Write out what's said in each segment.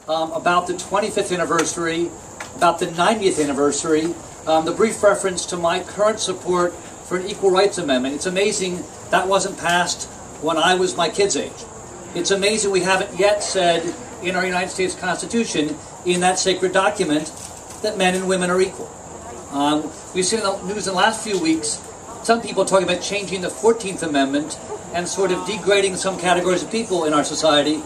about the 25th anniversary, about the 90th anniversary, the brief reference to my current support for an Equal Rights Amendment. It's amazing that wasn't passed when I was my kid's age. It's amazing we haven't yet said in our United States Constitution, in that sacred document, that men and women are equal. We've seen in the news in the last few weeks some people talking about changing the 14th Amendment and sort of degrading some categories of people in our society.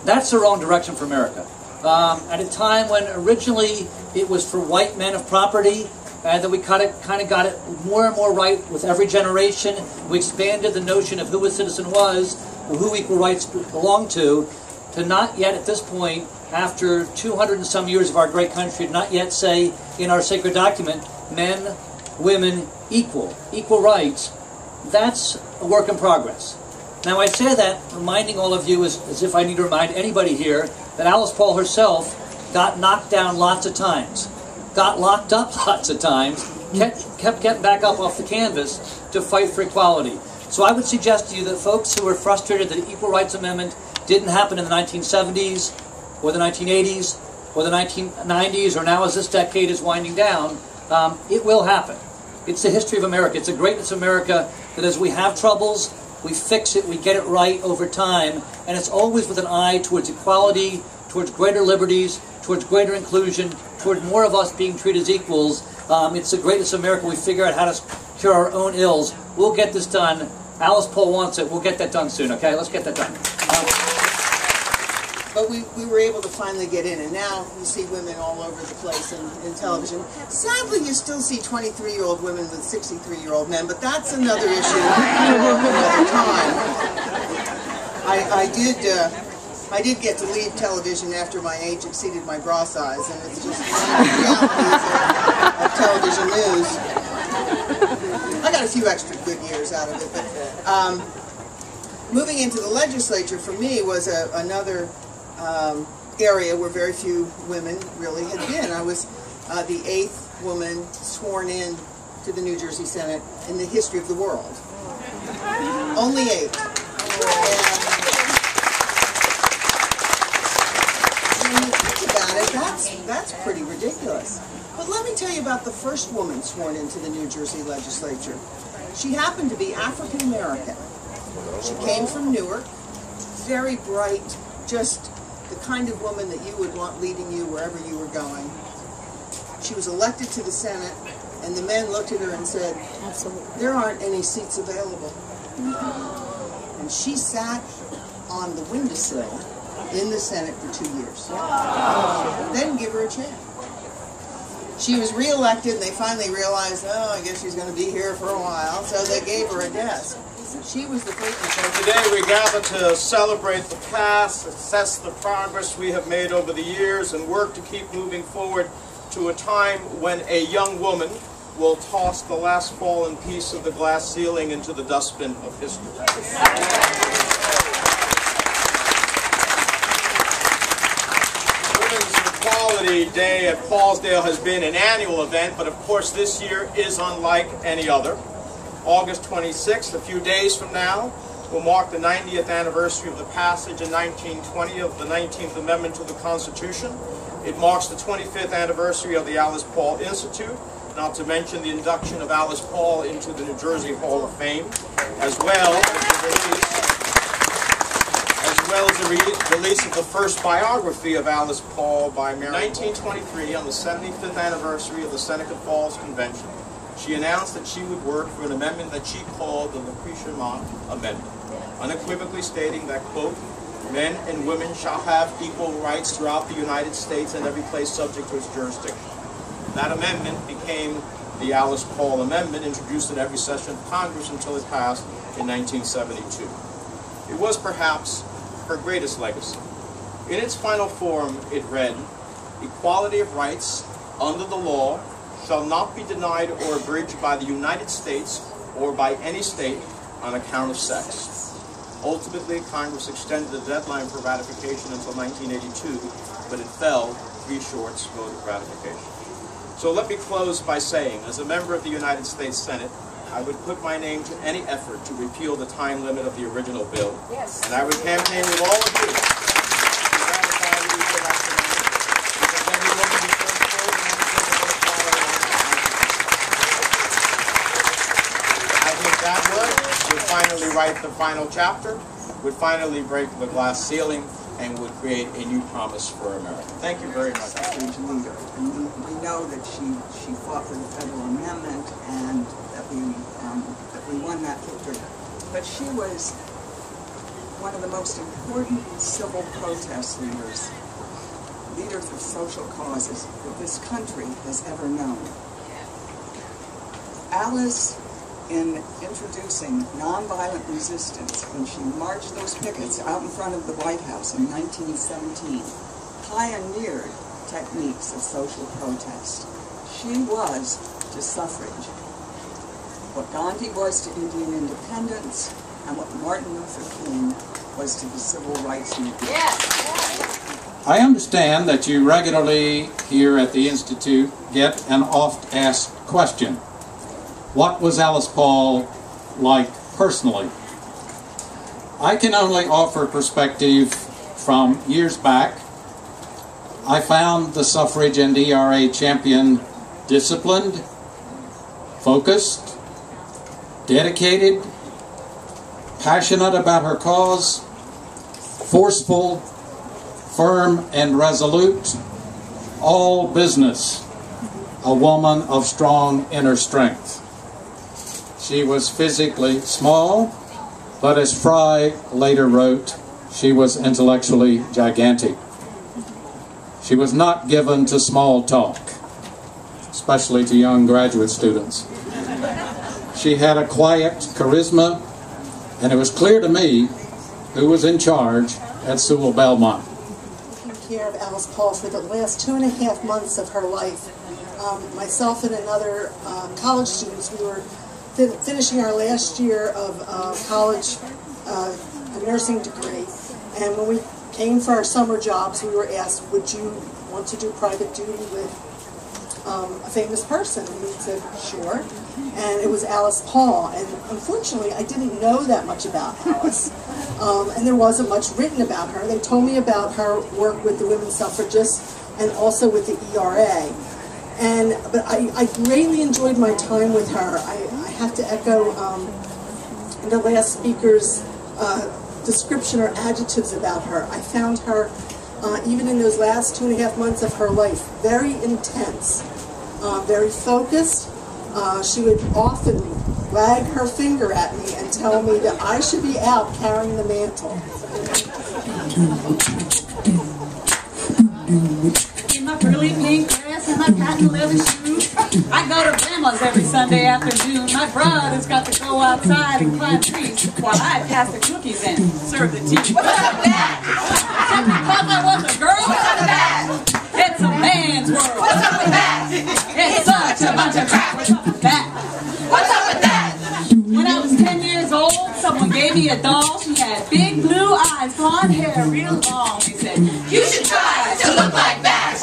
That's the wrong direction for America. At a time when originally it was for white men of property, and then we kind of got it more and more right with every generation. We expanded the notion of who a citizen was, who equal rights belonged to not yet at this point, after 200 and some years of our great country, not yet say in our sacred document, men, women, equal rights. That's a work in progress. Now I say that reminding all of you, as if I need to remind anybody here, that Alice Paul herself got knocked down lots of times, got locked up lots of times, kept getting back up off the canvas to fight for equality. So I would suggest to you that folks who are frustrated that the Equal Rights Amendment didn't happen in the 1970s, or the 1980s, or the 1990s, or now as this decade is winding down, it will happen. It's the history of America. It's the greatness of America that as we have troubles, we fix it, we get it right over time, and it's always with an eye towards equality, towards greater liberties, towards greater inclusion, towards more of us being treated as equals. It's the greatness of America. We figure out how to cure our own ills. We'll get this done. Alice Paul wants it. We'll get that done soon, okay? Let's get that done. But we were able to finally get in, and now you see women all over the place in television. Sadly, you still see 23-year-old women with 63-year-old men, but that's another issue for another time. I did get to leave television after my age exceeded my bra size, and it's just one of the realities of television news. I got a few extra good years out of it, but moving into the legislature for me was another area where very few women really had been. I was the 8th woman sworn in to the New Jersey Senate in the history of the world. Only 8. And when you think about it, that's pretty ridiculous. But let me tell you about the first woman sworn into the New Jersey legislature. She happened to be African American. She came from Newark, very bright, just the kind of woman that you would want leading you wherever you were going. She was elected to the Senate, and the men looked at her and said, "There aren't any seats available." And she sat on the windowsill in the Senate for 2 years. They didn't give her a chance. She was reelected, and they finally realized, oh, I guess she's going to be here for a while, so they gave her a desk. She was the first one. Today we gather to celebrate the past, assess the progress we have made over the years, and work to keep moving forward to a time when a young woman will toss the last fallen piece of the glass ceiling into the dustbin of history. Women's Equality Day at Paulsdale has been an annual event, but of course this year is unlike any other. August 26th, a few days from now, will mark the 90th anniversary of the passage in 1920 of the 19th Amendment to the Constitution. It marks the 25th anniversary of the Alice Paul Institute, not to mention the induction of Alice Paul into the New Jersey Hall of Fame, as well as the release of the first biography of Alice Paul by Mary Walton. In 1923, on the 75th anniversary of the Seneca Falls Convention, she announced that she would work for an amendment that she called the Lucretia Mott Amendment, unequivocally stating that, quote, "Men and women shall have equal rights throughout the United States and every place subject to its jurisdiction." That amendment became the Alice Paul Amendment, introduced in every session of Congress until it passed in 1972. It was perhaps her greatest legacy. In its final form, it read, "Equality of rights under the law shall not be denied or abridged by the United States or by any state on account of sex." Ultimately, Congress extended the deadline for ratification until 1982, but it fell 3 shorts vote of ratification. So let me close by saying, as a member of the United States Senate, I would put my name to any effort to repeal the time limit of the original bill, and I would campaign with all of you to ratify the Equal Rights Amendment. write the final chapter, would finally break the glass ceiling, and would create a new promise for America. Thank you very much. Huge leader. And we know that she fought for the Federal Amendment and that we won that victory. But she was one of the most important civil protest leaders of social causes that this country has ever known. Alice, in introducing nonviolent resistance when she marched those pickets out in front of the White House in 1917, pioneered techniques of social protest. She was to suffrage what Gandhi was to Indian independence and what Martin Luther King was to the civil rights movement. Yes. I understand that you regularly here at the Institute get an oft-asked question. What was Alice Paul like personally? I can only offer perspective from years back. I found the suffrage and ERA champion disciplined, focused, dedicated, passionate about her cause, forceful, firm and resolute, all business, a woman of strong inner strength. She was physically small, but as Fry later wrote, she was intellectually gigantic. She was not given to small talk, especially to young graduate students. She had a quiet charisma, and it was clear to me who was in charge at Sewell Belmont. Care of Alice Paul for the last 2.5 months of her life. Myself and another college students, we were finishing our last year of college, a nursing degree, and when we came for our summer jobs, we were asked, would you want to do private duty with a famous person? And we said, sure. And it was Alice Paul, and unfortunately I didn't know that much about Alice. And there wasn't much written about her. They told me about her work with the women's suffragists and also with the ERA. But I greatly enjoyed my time with her. I have to echo the last speaker's description or adjectives about her. I found her, even in those last 2.5 months of her life, very intense, very focused. She would often wag her finger at me and tell me that I should be out carrying the mantle. In my curly pink dress and my patent leather shoes, I go to Grandma's every Sunday afternoon. My brother's got to go outside and climb trees while I pass the cookies and serve the tea. What's up with that? Because I was a girl? What's up with that? It's a man's world. What's up with that? It's such a bunch of crap. What's up with that? What's up with that? When I was 10 years old, someone gave me a doll. She had big blue eyes, blonde hair, real long. They said, you should try to look like that.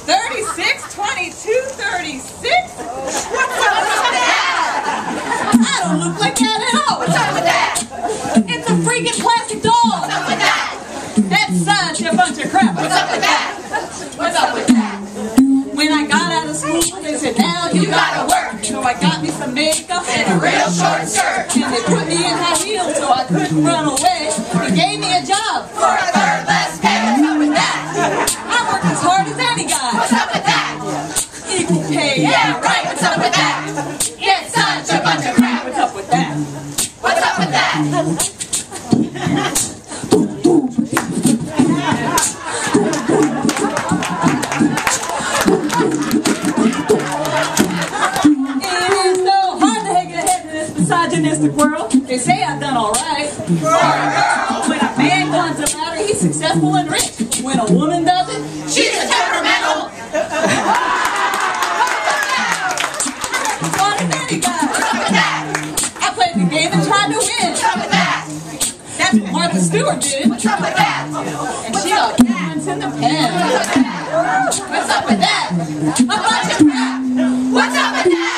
36, 22, 36? What's up with that? I don't look like that at all. What's up with that? It's a freaking plastic doll. What's up with that? That's such a bunch of crap. What's up with that? What's up with that? When I got out of school, they said, now you gotta work. So I got me some makeup and a real short skirt. And they put me in high heels so I couldn't run away. They gave me a job for a third less pay. What's up with that? I work as hard as any guy. What's up with that? Equal pay. Yeah, right. What's up with that? It's such a bunch of crap. What's up with that? What's up with that? Misogynistic world. They say I've done all right. When a man climbs a ladder, he's successful and rich. When a woman does it, she's a temperamental. I played the game and tried to win. That's what Martha Stewart did. And she got parents in the pen. What's up with that? A bunch of crap. What's up with that?